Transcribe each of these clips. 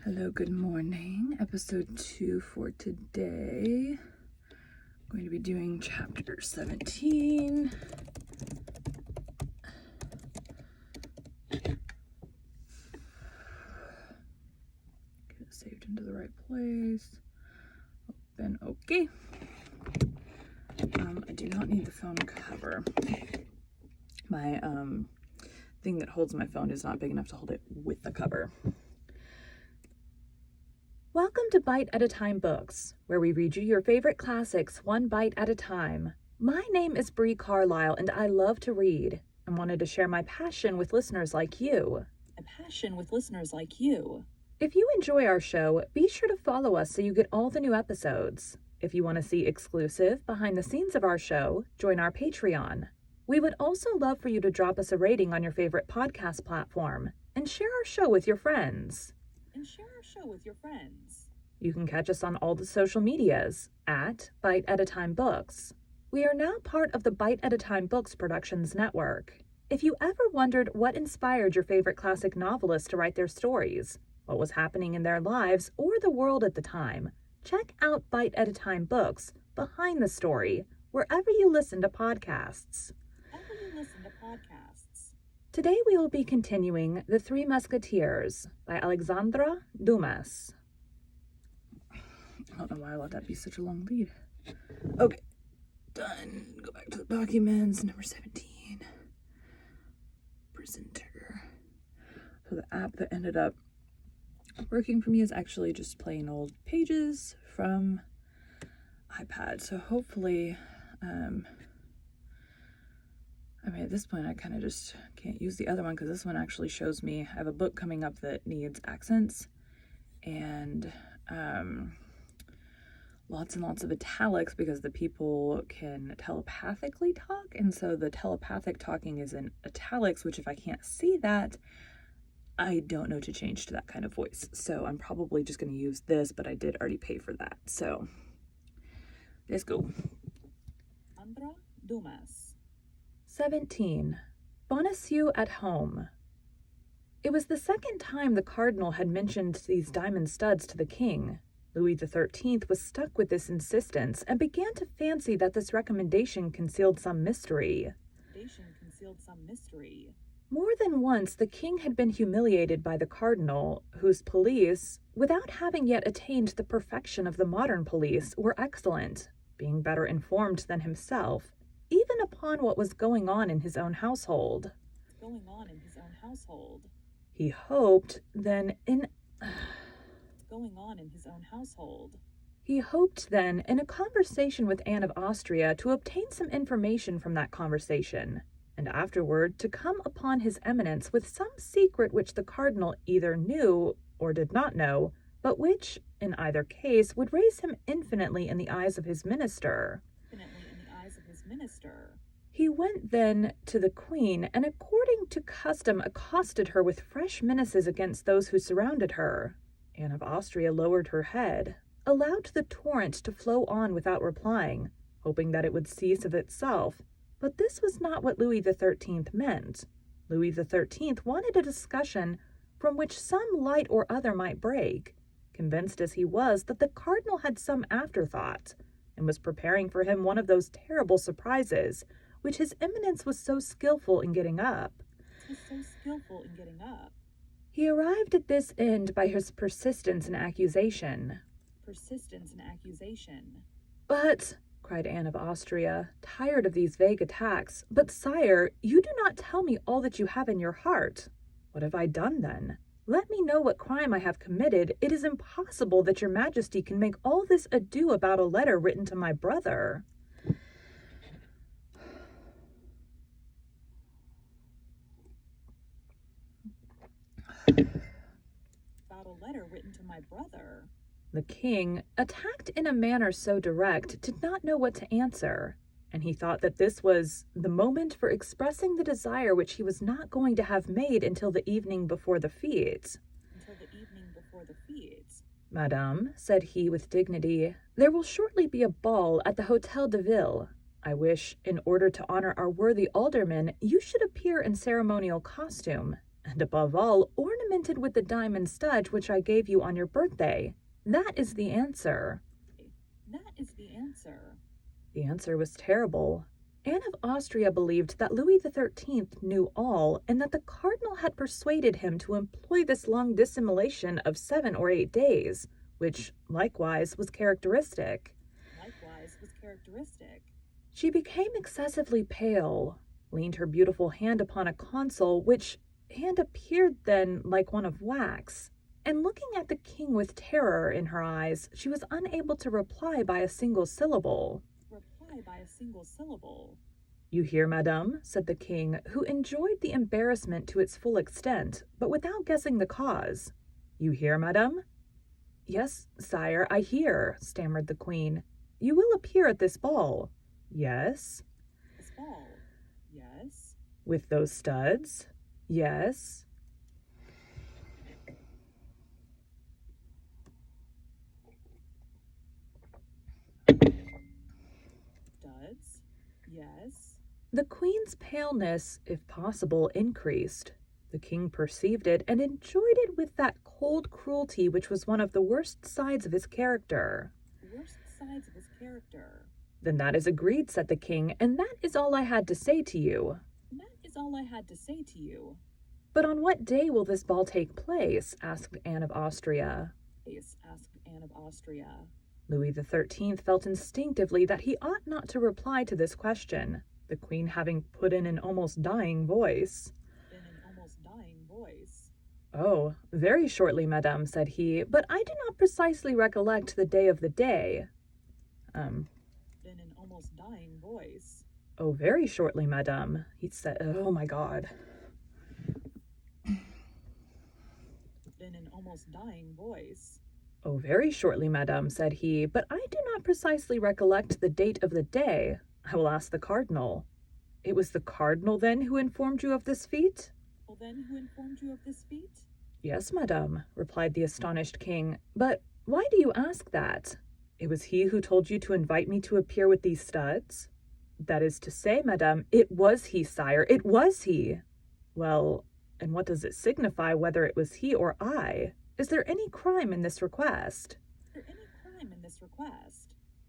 Hello, good morning. Episode 2 for today. I'm going to be doing chapter 17. Get it saved into the right place. Open, okay. I do not need the phone cover. My thing that holds my phone is not big enough to hold it with the cover. Welcome to Bite at a Time Books, where we read you your favorite classics one bite at a time. My name is Bree Carlisle, and I love to read and wanted to share my passion with listeners like you. If you enjoy our show, be sure to follow us so you get all the new episodes. If you want to see exclusive behind the scenes of our show, join our Patreon. We would also love for you to drop us a rating on your favorite podcast platform and share our show with your friends. You can catch us on all the social medias at Bite at a Time Books. We are now part of the Bite at a Time Books Productions Network. If you ever wondered what inspired your favorite classic novelists to write their stories, what was happening in their lives or the world at the time, check out Bite at a Time Books Behind the Story, wherever you listen to podcasts. Today we will be continuing The Three Musketeers by Alexandre Dumas. I don't know why I let that be such a long lead. Okay, done. Go back to the documents. Number 17. Presenter. So the app that ended up working for me is actually just plain old Pages from iPad. So hopefully, at this point I kind of just can't use the other one because this one actually shows me I have a book coming up that needs accents and lots and lots of italics because the people can telepathically talk, and so the telepathic talking is in italics, which if I can't see that, I don't know to change to that kind of voice. So I'm probably just going to use this, but I did already pay for that. So let's go. Alexandre Dumas. 17. Bonacieux at home. It was the second time the cardinal had mentioned these diamond studs to the king. Louis XIII was stuck with this insistence and began to fancy that this recommendation concealed some mystery. More than once, the king had been humiliated by the cardinal, whose police, without having yet attained the perfection of the modern police, were excellent, being better informed than himself, even upon what was going on in his own household. He hoped then in a conversation with Anne of Austria to obtain some information from that conversation, and afterward to come upon his eminence with some secret which the cardinal either knew or did not know, but which, in either case, would raise him infinitely in the eyes of his minister. He went then to the queen, and according to custom accosted her with fresh menaces against those who surrounded her. Anne of Austria lowered her head, allowed the torrent to flow on without replying, hoping that it would cease of itself. But this was not what Louis XIII meant. Louis XIII wanted a discussion from which some light or other might break, convinced as he was that the cardinal had some afterthought, and was preparing for him one of those terrible surprises which his eminence was so skillful in getting up. He arrived at this end by his persistence in accusation. But, cried Anne of Austria, tired of these vague attacks, but sire, you do not tell me all that you have in your heart. What have I done then? Let me know what crime I have committed. It is impossible that your majesty can make all this ado about a letter written to my brother. The king, attacked in a manner so direct, did not know what to answer, and he thought that this was the moment for expressing the desire which he was not going to have made until the evening before the fete. Madame, said he with dignity, there will shortly be a ball at the Hotel de Ville. I wish, in order to honor our worthy alderman, you should appear in ceremonial costume. and above all, ornamented with the diamond stud which I gave you on your birthday. That is the answer." That is the answer. The answer was terrible. Anne of Austria believed that Louis XIII knew all, and that the cardinal had persuaded him to employ this long dissimulation of 7 or 8 days, which, likewise, was characteristic. She became excessively pale, leaned her beautiful hand upon a console, which hand appeared then like one of wax, and looking at the king with terror in her eyes, she was unable to reply by a single syllable. "You hear, madame," said the king, who enjoyed the embarrassment to its full extent, but without guessing the cause. "You hear, madame?" "Yes, sire, I hear," stammered the queen. "You will appear at this ball." "Yes." This ball. Yes. "With those studs?" "Yes." Studs. Yes. The queen's paleness, if possible, increased. The king perceived it and enjoyed it with that cold cruelty which was one of the worst sides of his character. "Then that is agreed," said the king, "and that is all I had to say to you." "But on what day will this ball take place?" asked Anne of Austria. Louis XIII felt instinctively that he ought not to reply to this question, the queen having put in an almost dying voice. "Oh, very shortly, madame," said he, "but I do not precisely recollect the day of the day." In an almost dying voice. "Oh, very shortly, madame," he said. Oh my God. In an almost dying voice. "Oh, very shortly, madame," said he, "but I do not precisely recollect the date of the day. I will ask the cardinal." "It was the cardinal, then, who informed you of this feat?" "Yes, madame," replied the astonished king. "But why do you ask that? It was he who told you to invite me to appear with these studs?" "That is to say, madame, it was he, sire, it was he." "Well, and what does it signify whether it was he or I? Is there any crime in this request?"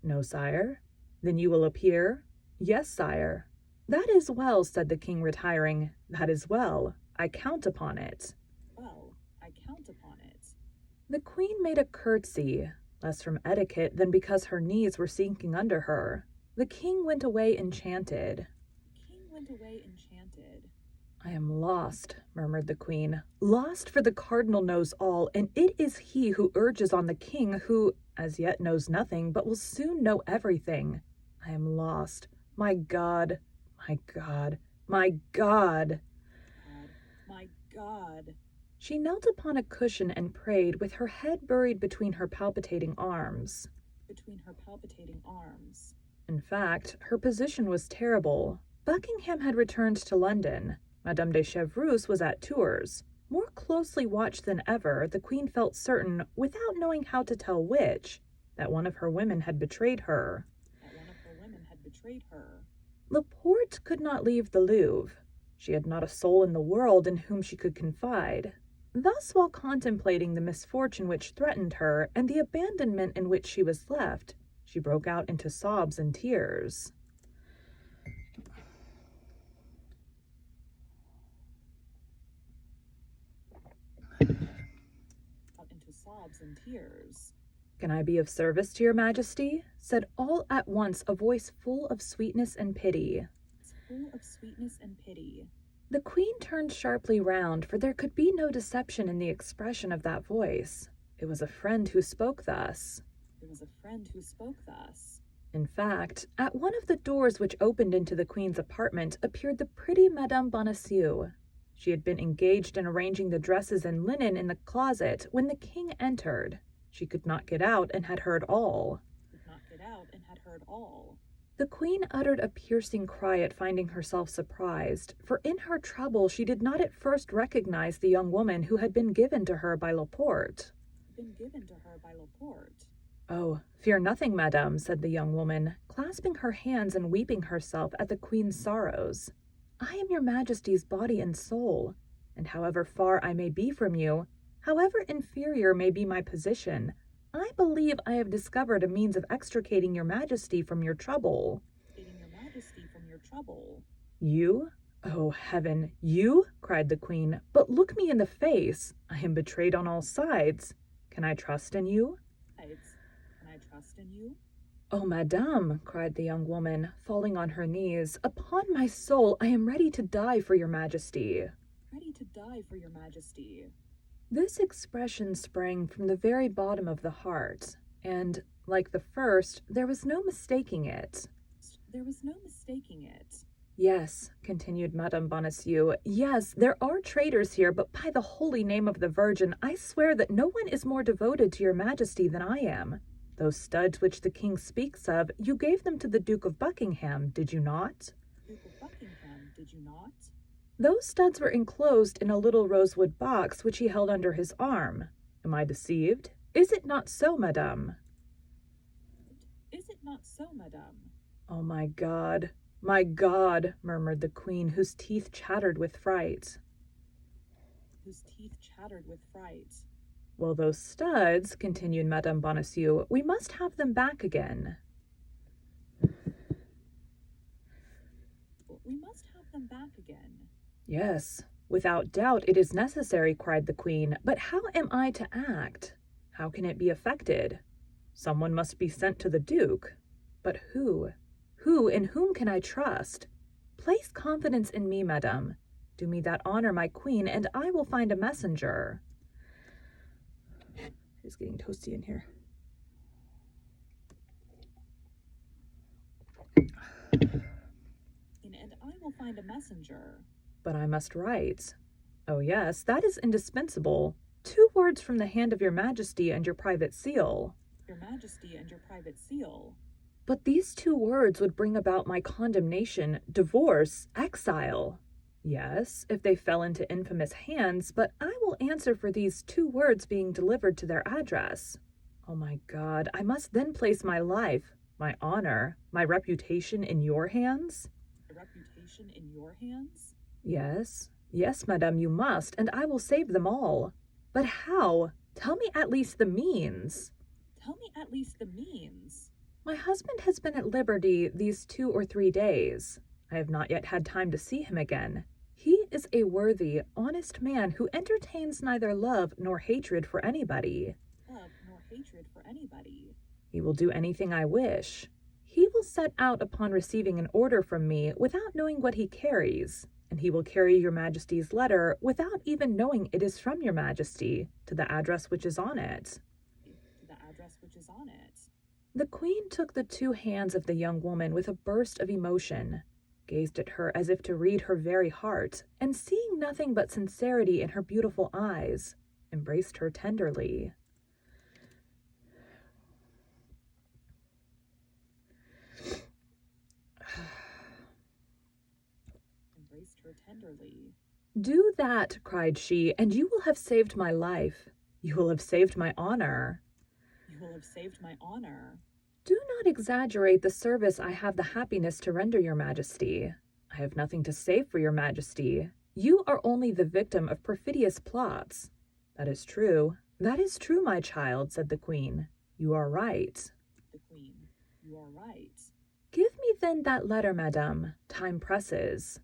"No, sire." "Then you will appear?" "Yes, sire." "That is well," said the king, retiring. "That is well. I count upon it." The queen made a curtsy, less from etiquette than because her knees were sinking under her. The king went away enchanted. "I am lost," murmured the queen. "Lost, for the cardinal knows all, and it is he who urges on the king, who as yet knows nothing, but will soon know everything. I am lost. My God, my God, my God!" My God. She knelt upon a cushion and prayed, with her head buried between her palpitating arms. In fact, her position was terrible. Buckingham had returned to London. Madame de Chevreuse was at Tours. More closely watched than ever, the queen felt certain, without knowing how to tell which, that one of her women had betrayed her. Laporte could not leave the Louvre. She had not a soul in the world in whom she could confide. Thus, while contemplating the misfortune which threatened her and the abandonment in which she was left, she broke out into sobs and tears. "Can I be of service to your majesty?" said all at once a voice full of sweetness and pity. The queen turned sharply round, for there could be no deception in the expression of that voice. It was a friend who spoke thus. In fact, at one of the doors which opened into the queen's apartment appeared the pretty Madame Bonacieux. She had been engaged in arranging the dresses and linen in the closet when the king entered. She could not get out and had heard all. The queen uttered a piercing cry at finding herself surprised, for in her trouble she did not at first recognize the young woman who had been given to her by Laporte. "Oh, fear nothing, madame," said the young woman, clasping her hands and weeping herself at the queen's sorrows. "I am your majesty's body and soul. and however far I may be from you, however inferior may be my position, I believe I have discovered a means of extricating your majesty from your trouble. You? Oh, heaven, you? Cried the queen. But look me in the face. I am betrayed on all sides. Can I trust in you? Oh, madame, cried the young woman, falling on her knees, upon my soul, I am ready to die for your majesty. This expression sprang from the very bottom of the heart, and, like the first, there was no mistaking it. Yes, continued Madame Bonacieux, yes, there are traitors here, but by the holy name of the Virgin, I swear that no one is more devoted to your majesty than I am. Those studs which the king speaks of, you gave them to the Duke of Buckingham, did you not? Those studs were enclosed in a little rosewood box which he held under his arm. Am I deceived? Is it not so, madame? Oh, my God, murmured the queen, whose teeth chattered with fright. Well, those studs, continued Madame Bonacieux, we must have them back again. Yes, without doubt it is necessary, cried the queen, but how am I to act? How can it be effected? Someone must be sent to the Duke. But who? Who, in whom can I trust? Place confidence in me, madame. Do me that honor, my queen, and I will find a messenger. It's getting toasty in here. And I will find a messenger. But I must write. Oh, yes, that is indispensable. 2 words from the hand of your majesty and your private seal. But these 2 words would bring about my condemnation, divorce, exile. Yes, if they fell into infamous hands, but I will answer for these 2 words being delivered to their address. Oh, my God, I must then place my life, my honor, my reputation in your hands? Yes, madame, you must, and I will save them all. But how? Tell me at least the means. My husband has been at liberty these 2 or 3 days. I have not yet had time to see him again. He is a worthy, honest man who entertains neither love nor hatred for anybody. He will do anything I wish. He will set out upon receiving an order from me without knowing what he carries, and he will carry your majesty's letter without even knowing it is from your majesty to the address which is on it. The queen took the 2 hands of the young woman with a burst of emotion, gazed at her as if to read her very heart, and seeing nothing but sincerity in her beautiful eyes, embraced her tenderly. Do that, cried she, and you will have saved my life. You will have saved my honor. Do not exaggerate the service I have the happiness to render your majesty. I have nothing to say for your majesty. You are only the victim of perfidious plots. That is true, my child, said the queen. You are right. Give me then that letter, madame. Time presses.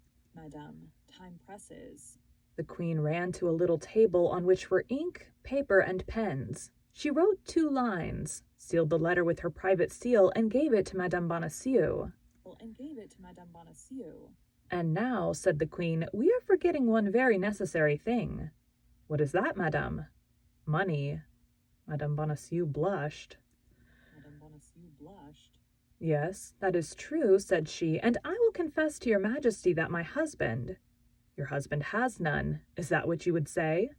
The queen ran to a little table on which were ink, paper, and pens. She wrote 2 lines, sealed the letter with her private seal, and gave it to Madame Bonacieux. And now, said the queen, we are forgetting one very necessary thing. What is that, madame? Money. Madame Bonacieux blushed. Yes, that is true, said she, and I will confess to your majesty that my husband— Your husband has none. Is that what you would say?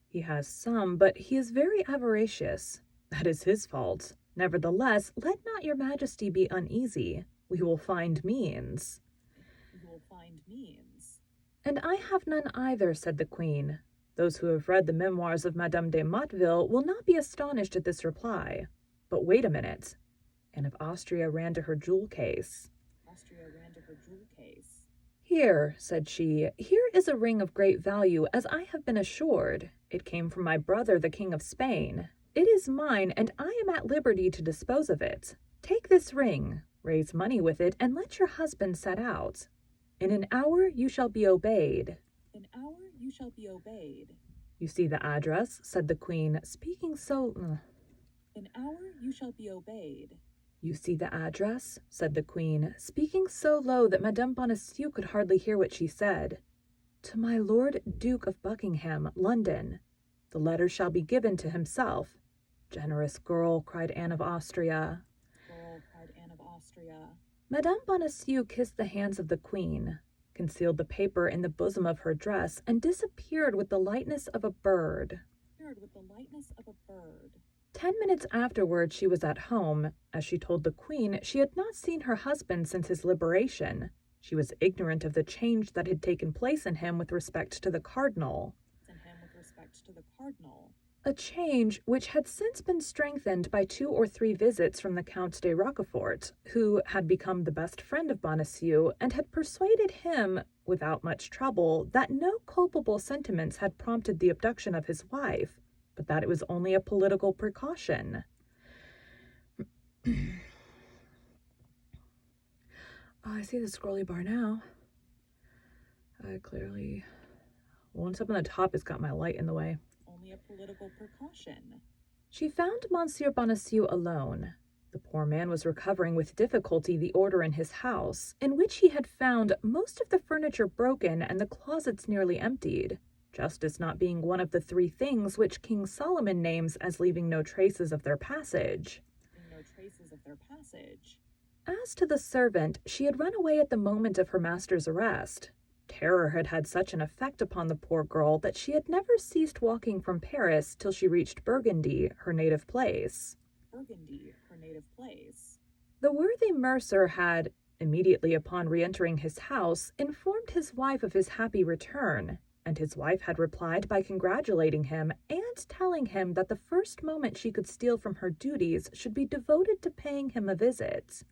He has some, but he is very avaricious. That is his fault. Nevertheless, let not your majesty be uneasy. We will find means. And I have none either, said the queen. Those who have read the memoirs of Madame de Motteville will not be astonished at this reply. But wait a minute. Anne of Austria ran to her jewel case. Here, said she, here is a ring of great value, as I have been assured. It came from my brother, the King of Spain. It is mine, and I am at liberty to dispose of it. Take this ring, raise money with it, and let your husband set out. In an hour you shall be obeyed. An hour you shall be obeyed. You see the address, said the queen, speaking so... An hour you shall be obeyed. You see the address, said the queen, speaking so low that Madame Bonacieux could hardly hear what she said. To my Lord Duke of Buckingham, London. The letter shall be given to himself. Generous girl, cried Anne of Austria. Madame Bonacieux kissed the hands of the queen, concealed the paper in the bosom of her dress, and disappeared with the lightness of a bird. 10 minutes afterward she was at home. As she told the queen, she had not seen her husband since his liberation. She was ignorant of the change that had taken place in him with respect to the cardinal. A change which had since been strengthened by 2 or 3 visits from the Count de Roquefort, who had become the best friend of Bonacieux and had persuaded him, without much trouble, that no culpable sentiments had prompted the abduction of his wife, but that it was only a political precaution. I see the scrolly bar now. I clearly... Once up on the top has got my light in the way. Only a political precaution. She found Monsieur Bonacieux alone. The poor man was recovering with difficulty the order in his house, in which he had found most of the furniture broken and the closets nearly emptied, justice not being one of the 3 things which King Solomon names as leaving no traces of their passage. As to the servant, she had run away at the moment of her master's arrest. Terror had had such an effect upon the poor girl that she had never ceased walking from Paris till she reached Burgundy, her native place. The worthy mercer had, immediately upon re-entering his house, informed his wife of his happy return, and his wife had replied by congratulating him and telling him that the first moment she could steal from her duties should be devoted to paying him a visit.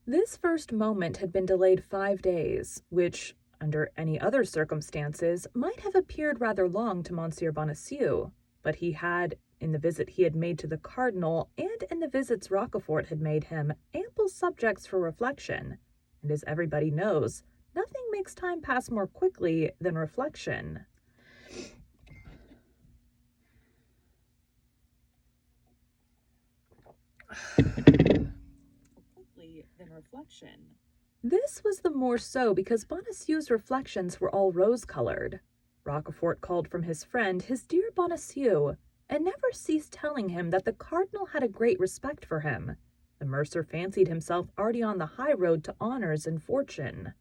This first moment had been delayed 5 days, which, under any other circumstances, might have appeared rather long to Monsieur Bonacieux, but he had, in the visit he had made to the cardinal, and in the visits Roquefort had made him, ample subjects for reflection, and as everybody knows, nothing makes time pass more quickly than reflection. This was the more so because Bonacieux's reflections were all rose-colored. Roquefort called from his friend his dear Bonacieux, and never ceased telling him that the cardinal had a great respect for him. The mercer fancied himself already on the high road to honors and fortune.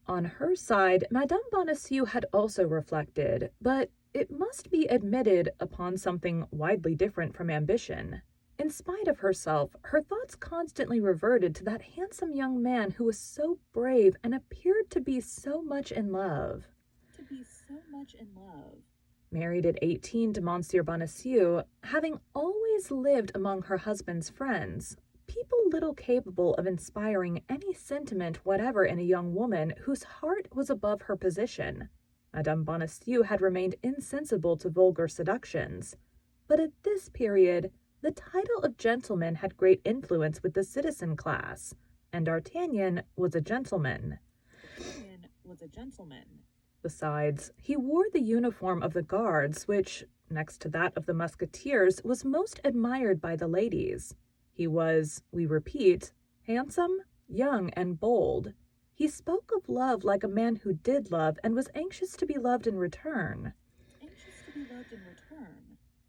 On her side, Madame Bonacieux had also reflected, but it must be admitted upon something widely different from ambition. In spite of herself, her thoughts constantly reverted to that handsome young man who was so brave and appeared to be so much in love. Married at 18 to Monsieur Bonacieux, having always lived among her husband's friends, people little capable of inspiring any sentiment whatever in a young woman whose heart was above her position, Madame Bonacieux had remained insensible to vulgar seductions. But at this period, the title of gentleman had great influence with the citizen class, and D'Artagnan was a gentleman. Besides, he wore the uniform of the Guards, which, next to that of the Musketeers, was most admired by the ladies. He was, we repeat, handsome, young, and bold. He spoke of love like a man who did love and was anxious to be loved in return.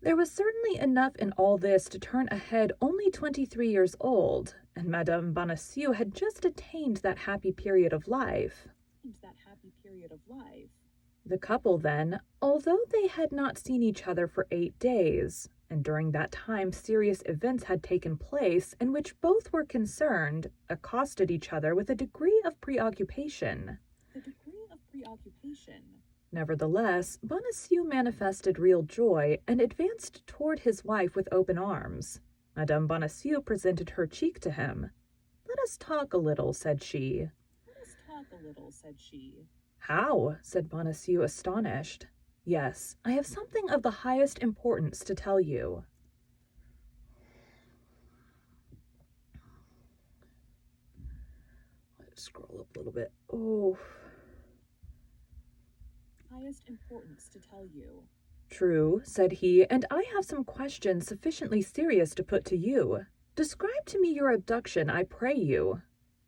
There was certainly enough in all this to turn a head only 23 years old, and Madame Bonacieux had just attained that happy period of life. The couple then, although they had not seen each other for 8 days, and during that time serious events had taken place in which both were concerned, accosted each other with a degree of preoccupation. The degree of preoccupation. Nevertheless, Bonacieux manifested real joy and advanced toward his wife with open arms. Madame Bonacieux presented her cheek to him. "Let us talk a little," said she. Let us talk a little, said she. "How?" said Bonacieux, astonished. "Yes, I have something of the highest importance to tell you." Let's scroll up a little bit. Oh. Highest importance to tell you. "True," said he, "and I have some questions sufficiently serious to put to you. Describe to me your abduction, I pray you."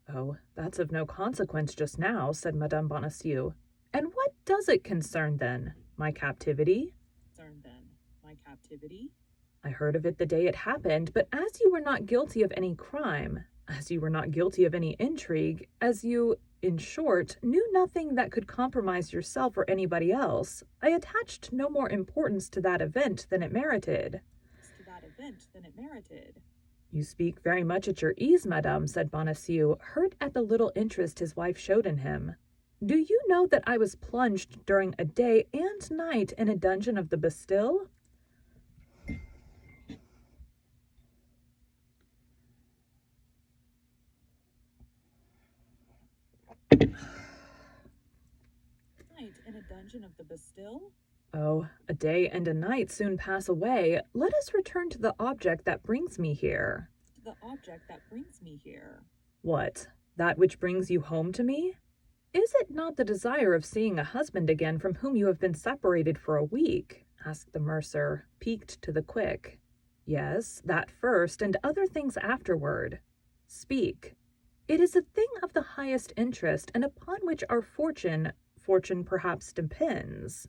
"Oh, that's of no consequence just now," said Madame Bonacieux. "And what does it concern, then? My captivity?" Concern, then, my captivity? "I heard of it the day it happened, but as you were not guilty of any crime, as you were not guilty of any intrigue, as you, in short, knew nothing that could compromise yourself or anybody else, I attached no more importance to that event than it merited." To that event than it merited. "You speak very much at your ease, madame," said Bonacieux, hurt at the little interest his wife showed in him. "Do you know that I was plunged during a day and night in a dungeon of the Bastille?" Night in a dungeon of the Bastille? "Oh, a day and a night soon pass away. Let us return to the object that brings me here." To the object that brings me here. "What? That which brings you home to me? Is it not the desire of seeing a husband again from whom you have been separated for a week?" asked the mercer, piqued to the quick. "Yes, that first, and other things afterward." "Speak." "It is a thing of the highest interest, and upon which our fortune perhaps depends."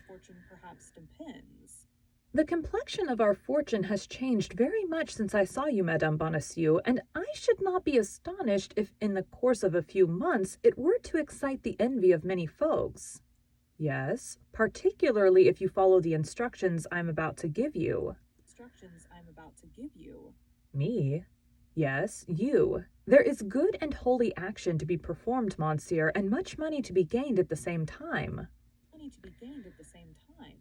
Fortune perhaps depends. "The complexion of our fortune has changed very much since I saw you, Madame Bonacieux, and I should not be astonished if in the course of a few months it were to excite the envy of many folks." "Yes, particularly if you follow the instructions I am about to give you." Instructions I'm about to give you. "Me?" "Yes, you. There is good and holy action to be performed, monsieur, and much money to be gained at the same time." Money to be gained at the same time.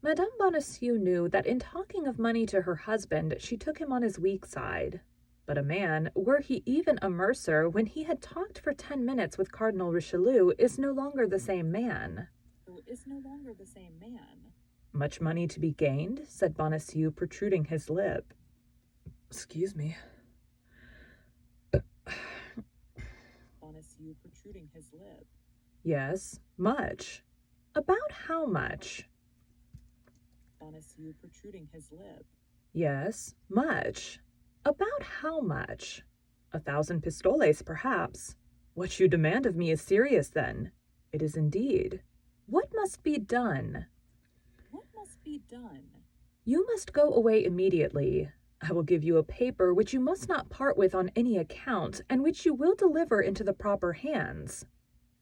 Madame Bonacieux knew that in talking of money to her husband, she took him on his weak side. But a man, were he even a mercer, when he had talked for 10 minutes with Cardinal Richelieu, is no longer the same man. Who is no longer the same man. "Much money to be gained?" said Bonacieux, protruding his lip. "Excuse me." Bonacieux protruding his lip. "Yes, much." "About how much?" Bonacieux protruding his lip. "Yes, much." "About how much?" 1,000 pistoles, perhaps." "What you demand of me is serious, then." "It is indeed." "What must be done?" What must be done? "You must go away immediately. I will give you a paper which you must not part with on any account, and which you will deliver into the proper hands."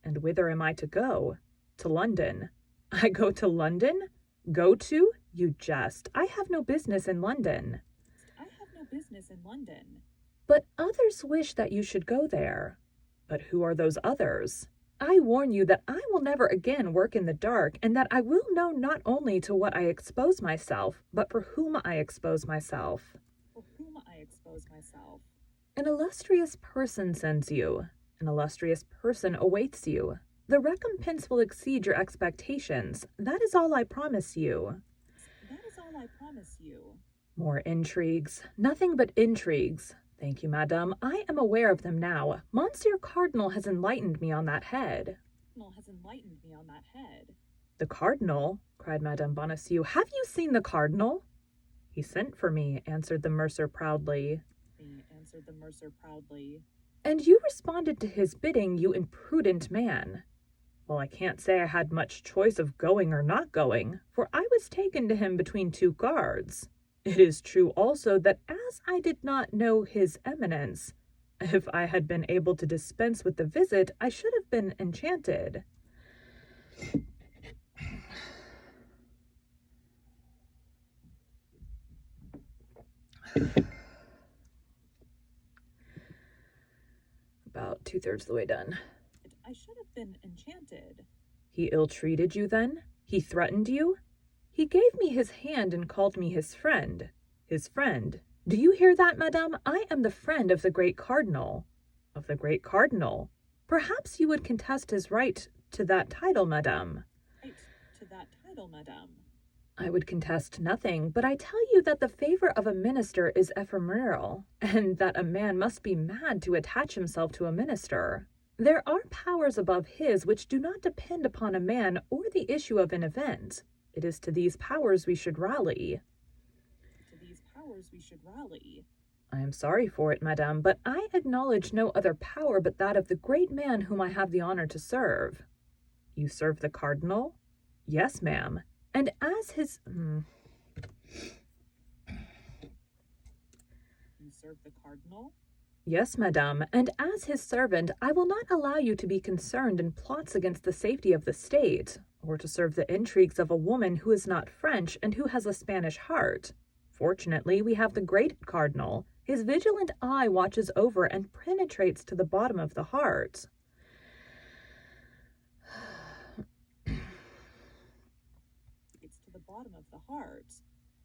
"And whither am I to go?" "To London." "I go to London? Go to? You jest. I have no business in London." I have no business in London. "But others wish that you should go there." "But who are those others?" "I warn you that I will never again work in the dark, and that I will know not only to what I expose myself, but for whom I expose myself." For whom I expose myself. "An illustrious person sends you. An illustrious person awaits you. The recompense will exceed your expectations. That is all I promise you." That is all I promise you. "More intrigues. Nothing but intrigues. Thank you, madame. I am aware of them now. Monsieur Cardinal has enlightened me on that head." Cardinal has enlightened me on that head. "The Cardinal?" cried Madame Bonacieux. "Have you seen the Cardinal?" "He sent for me," answered the mercer proudly. Answered the mercer proudly. "And you responded to his bidding, you imprudent man." "Well, I can't say I had much choice of going or not going, for I was taken to him between 2 guards. It is true also that as I did not know his eminence, if I had been able to dispense with the visit, I should have been enchanted." About 2/3 of the way done. I should have been enchanted. He ill-treated you then? He threatened you? He gave me his hand and called me his friend. His friend. Do you hear that, madame? I am the friend of the great cardinal. Of the great cardinal. Perhaps you would contest his right to that title, madame. Right to that title, madame. I would contest nothing, but I tell you that the favor of a minister is ephemeral, and that a man must be mad to attach himself to a minister. There are powers above his which do not depend upon a man or the issue of an event. It is to these powers we should rally. To these powers we should rally. I am sorry for it, madame, but I acknowledge no other power but that of the great man whom I have the honor to serve. You serve the cardinal? Yes, ma'am. And as his... You serve the cardinal? Yes, madame, and as his servant, I will not allow you to be concerned in plots against the safety of the state, or to serve the intrigues of a woman who is not French and who has a Spanish heart. Fortunately, we have the great cardinal. His vigilant eye watches over and penetrates to the bottom of the heart. It's to the bottom of the heart.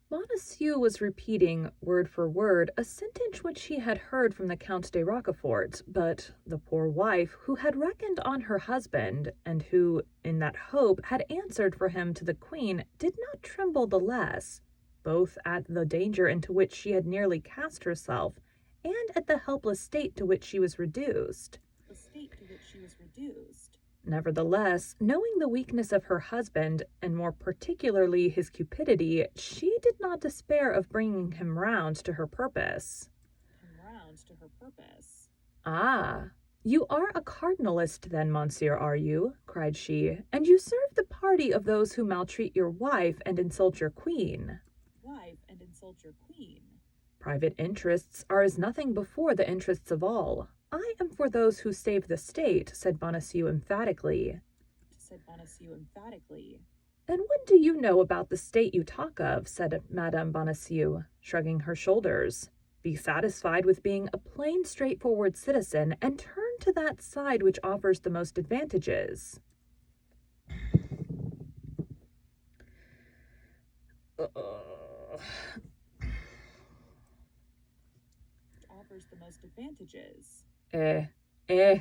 Bonacieux was repeating, word for word, a sentence which he had heard from the Count de Roquefort, but the poor wife, who had reckoned on her husband, and who, in that hope, had answered for him to the queen, did not tremble the less, both at the danger into which she had nearly cast herself, and at the helpless state to which she was reduced. The state to which she was reduced. Nevertheless, knowing the weakness of her husband, and more particularly his cupidity, she did not despair of bringing him round to her purpose. Ah, you are a cardinalist then, monsieur, are you? Cried she, and you serve the party of those who maltreat your wife and insult your queen. Private interests are as nothing before the interests of all. I am for those who save the state, said Bonacieux emphatically. And what do you know about the state you talk of? Said Madame Bonacieux, shrugging her shoulders. Be satisfied with being a plain, straightforward citizen, and turn to that side which offers the most advantages.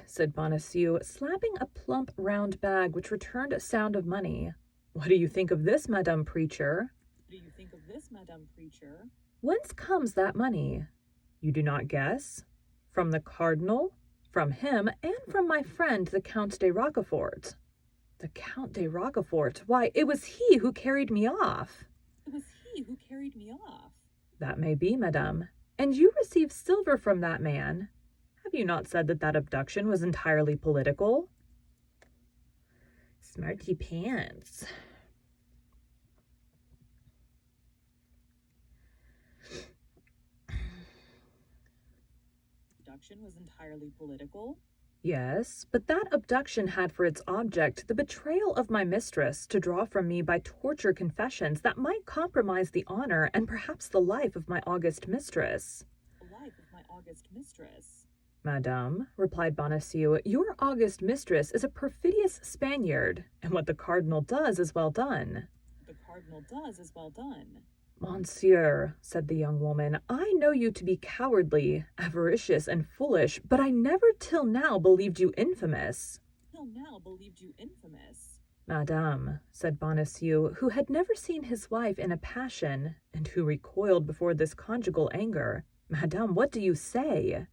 Said Bonacieux, slapping a plump, round bag which returned a sound of money. What do you think of this, Madame Preacher? Whence comes that money? You do not guess? From the cardinal, from him, and from my friend the Count de Roquefort. The Count de Roquefort? Why, it was he who carried me off. That may be, madame. And you received silver from that man. Have you not said that that abduction was entirely political? Smarty pants. Abduction was entirely political? Yes, but that abduction had for its object the betrayal of my mistress, to draw from me by torture confessions that might compromise the honor and perhaps the life of my august mistress. Madame, replied Bonacieux, your august mistress is a perfidious Spaniard, and what the cardinal does is well done. Monsieur, said the young woman, I know you to be cowardly, avaricious, and foolish, but I never till now believed you infamous. Madame, said Bonacieux, who had never seen his wife in a passion, and who recoiled before this conjugal anger. Madame, what do you say?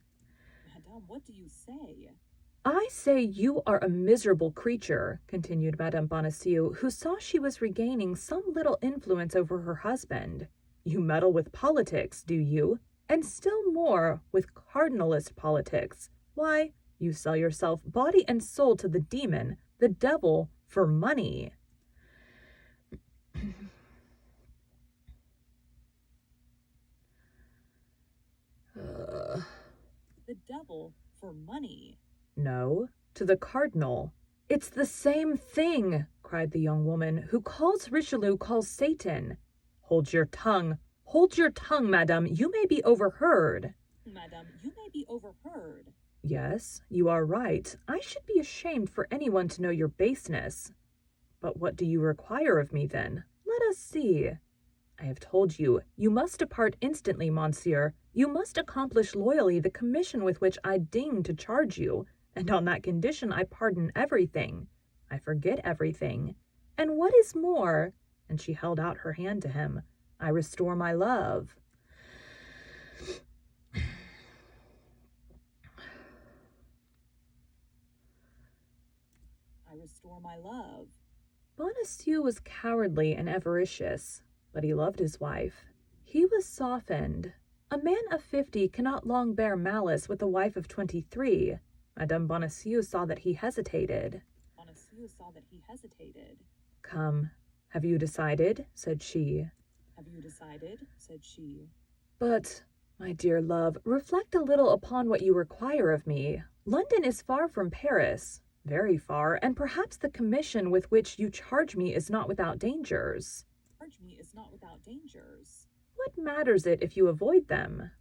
I say you are a miserable creature, continued Madame Bonacieux, who saw she was regaining some little influence over her husband. You meddle with politics, do you? And still more with cardinalist politics. Why, you sell yourself body and soul to the demon, the devil, for money. The devil for money? No, to the cardinal. It's the same thing, cried the young woman. Who calls Richelieu calls Satan. Hold your tongue, madame, you may be overheard. Madame, you may be overheard. Yes, you are right. I should be ashamed for anyone to know your baseness. But what do you require of me, then? Let us see. I have told you, you must depart instantly, monsieur. You must accomplish loyally the commission with which I deign to charge you, and on that condition I pardon everything. I forget everything. And what is more, and she held out her hand to him, I restore my love. I restore my love. Bonacieux was cowardly and avaricious, but he loved his wife. He was softened. A man of 50 cannot long bear malice with a wife of 23. Madame Bonacieux saw that he hesitated. Bonacieux saw that he hesitated. Come, have you decided? Said she. Have you decided? Said she. But, my dear love, reflect a little upon what you require of me. London is far from Paris, very far, and perhaps the commission with which you charge me is not without dangers. Charge me is not without dangers. What matters it if you avoid them?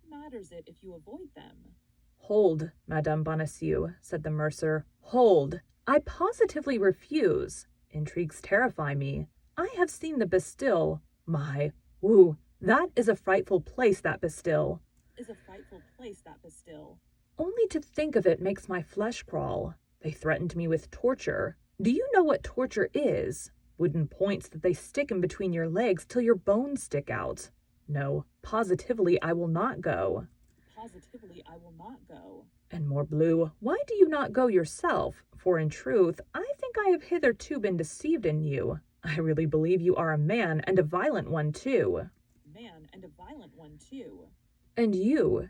What matters it if you avoid them? Hold, Madame Bonacieux, said the mercer. Hold. I positively refuse. Intrigues terrify me. I have seen the Bastille. My, woo, that is a frightful place, that Bastille. Is a frightful place, that Bastille. Only to think of it makes my flesh crawl. They threatened me with torture. Do you know what torture is? Wooden points that they stick in between your legs till your bones stick out. No, positively I will not go. Positively I will not go. And morbleu, why do you not go yourself? For in truth, I think I have hitherto been deceived in you. I really believe you are a man, and a violent one too. Man, and a violent one too. And you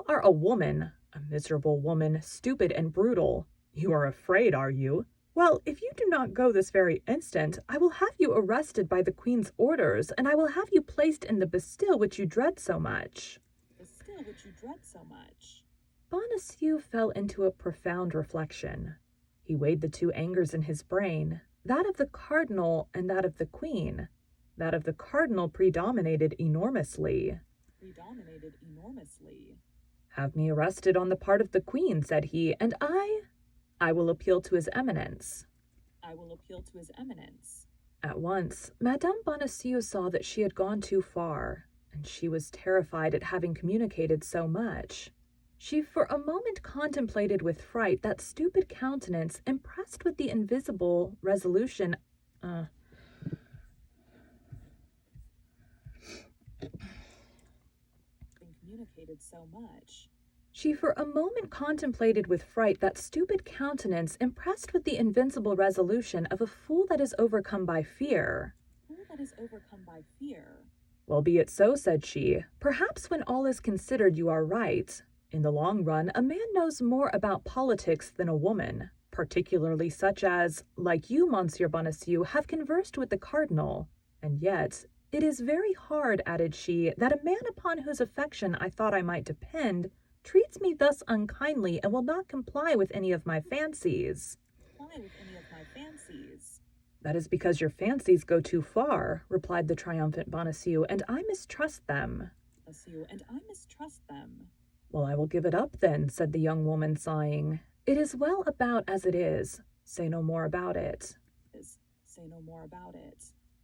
are a woman, a miserable woman, stupid and brutal. You are afraid, are you? Well, if you do not go this very instant, I will have you arrested by the Queen's orders, and I will have you placed in the Bastille which you dread so much. Bastille which you dread so much. Bonacieux fell into a profound reflection. He weighed the two angers in his brain, that of the cardinal and that of the Queen. That of the cardinal predominated enormously. Have me arrested on the part of the Queen, said he, and I will appeal to his eminence. I will appeal to his eminence. At once, Madame Bonacieux saw that she had gone too far, and she was terrified at having communicated so much. She for a moment contemplated with fright that stupid countenance impressed with the invisible resolution communicated so much. She for a moment contemplated with fright that stupid countenance impressed with the invincible resolution of a fool that is overcome by fear. Well, be it so, said she. Perhaps when all is considered you are right. In the long run, a man knows more about politics than a woman, particularly such as, like you, Monsieur Bonacieux, have conversed with the cardinal. And yet, it is very hard, added she, that a man upon whose affection I thought I might depend treats me thus unkindly and will not comply with any of my fancies. That is because your fancies go too far, replied the triumphant Bonacieux, and I mistrust them. Well, I will give it up then, said the young woman, sighing. It is well about as it is. Say no more about it.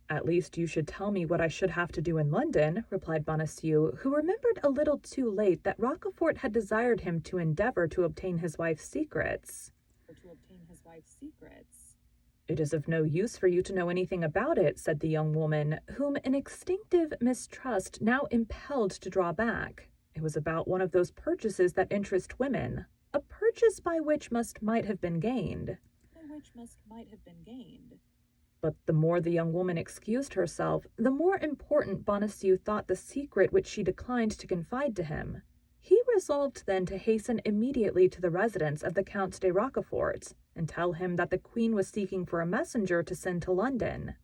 At least you should tell me what I should have to do in London, replied Bonacieux, who remembered a little too late that Rochefort had desired him to endeavor to obtain his wife's secrets. It is of no use for you to know anything about it, said the young woman, whom an instinctive mistrust now impelled to draw back. It was about one of those purchases that interest women, a purchase by which might have been gained. But the more the young woman excused herself, the more important Bonacieux thought the secret which she declined to confide to him. He resolved then to hasten immediately to the residence of the Count de Rochefort, and tell him that the Queen was seeking for a messenger to send to London.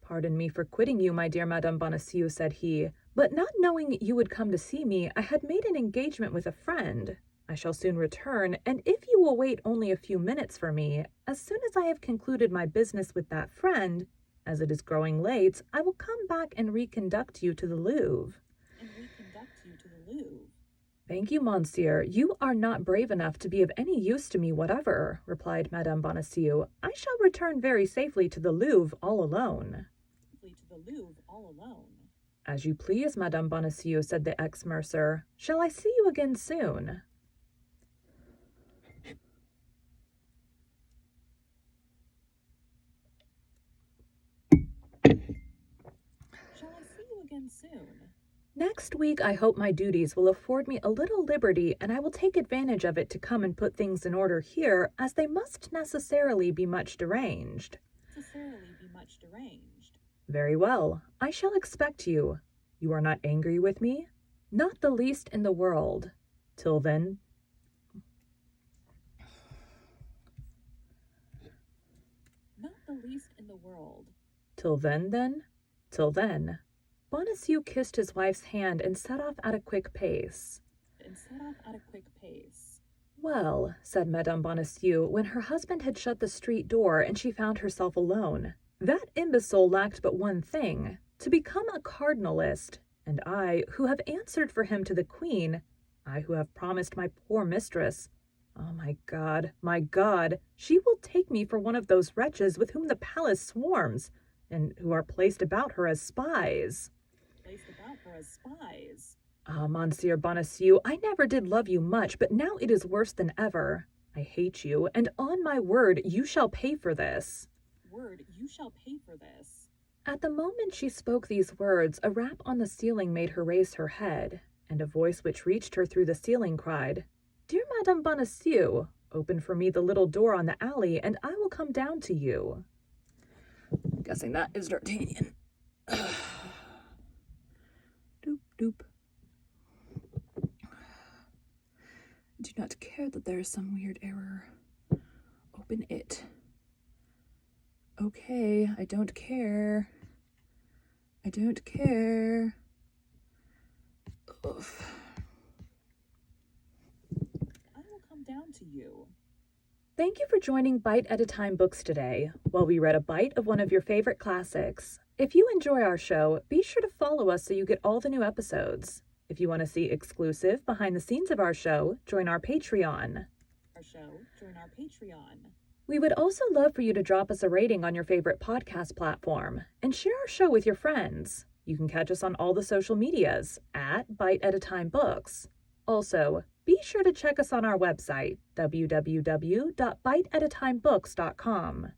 Pardon me for quitting you, my dear Madame Bonacieux, said he, But not knowing you would come to see me, I had made an engagement with a friend. I shall soon return, and if you will wait only a few minutes for me, as soon as I have concluded my business with that friend, as it is growing late, I will come back and reconduct you to the Louvre. Thank you, monsieur. You are not brave enough to be of any use to me whatever, replied Madame Bonacieux. I shall return very safely to the Louvre all alone. As you please, Madame Bonacieux, said the ex-mercer. Shall I see you again soon? Next week, I hope my duties will afford me a little liberty, and I will take advantage of it to come and put things in order here, as they must necessarily be much deranged. Very well. I shall expect you. You are not angry with me? Not the least in the world. Till then. Till then, then? Till then. Bonacieux kissed his wife's hand and set off at a quick pace. Well, said Madame Bonacieux, when her husband had shut the street door and she found herself alone, that imbecile lacked but one thing, to become a cardinalist, and I, who have answered for him to the Queen, I who have promised my poor mistress, oh my God, she will take me for one of those wretches with whom the palace swarms, and who are placed about her as spies. Ah, Monsieur Bonacieux, I never did love you much, but now it is worse than ever. I hate you, and on my word, you shall pay for this. At the moment she spoke these words, a rap on the ceiling made her raise her head, and a voice which reached her through the ceiling cried, Dear Madame Bonacieux, open for me the little door on the alley, and I will come down to you. Guessing that is D'Artagnan. Doop, doop. I do not care that there is some weird error. Open it. Okay, I don't care. I don't care. Ugh. I will come down to you. Thank you for joining Bite at a Time Books today, while we read a bite of one of your favorite classics. If you enjoy our show, be sure to follow us so you get all the new episodes. If you want to see exclusive behind the scenes of our show, join our Patreon. We would also love for you to drop us a rating on your favorite podcast platform and share our show with your friends. You can catch us on all the social medias at Bite at a Time Books. Also, be sure to check us on our website, www.biteatatimebooks.com.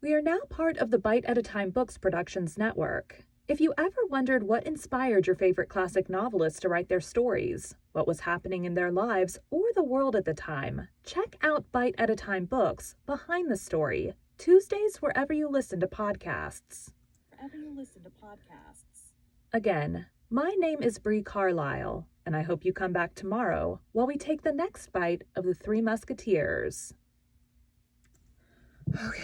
We are now part of the Bite at a Time Books Productions Network. If you ever wondered what inspired your favorite classic novelists to write their stories, what was happening in their lives or the world at the time, check out Bite at a Time Books Behind the Story, Tuesdays wherever you listen to podcasts. Again, my name is Bree Carlisle, and I hope you come back tomorrow while we take the next bite of the Three Musketeers. Okay.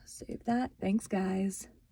Save that. Thanks, guys.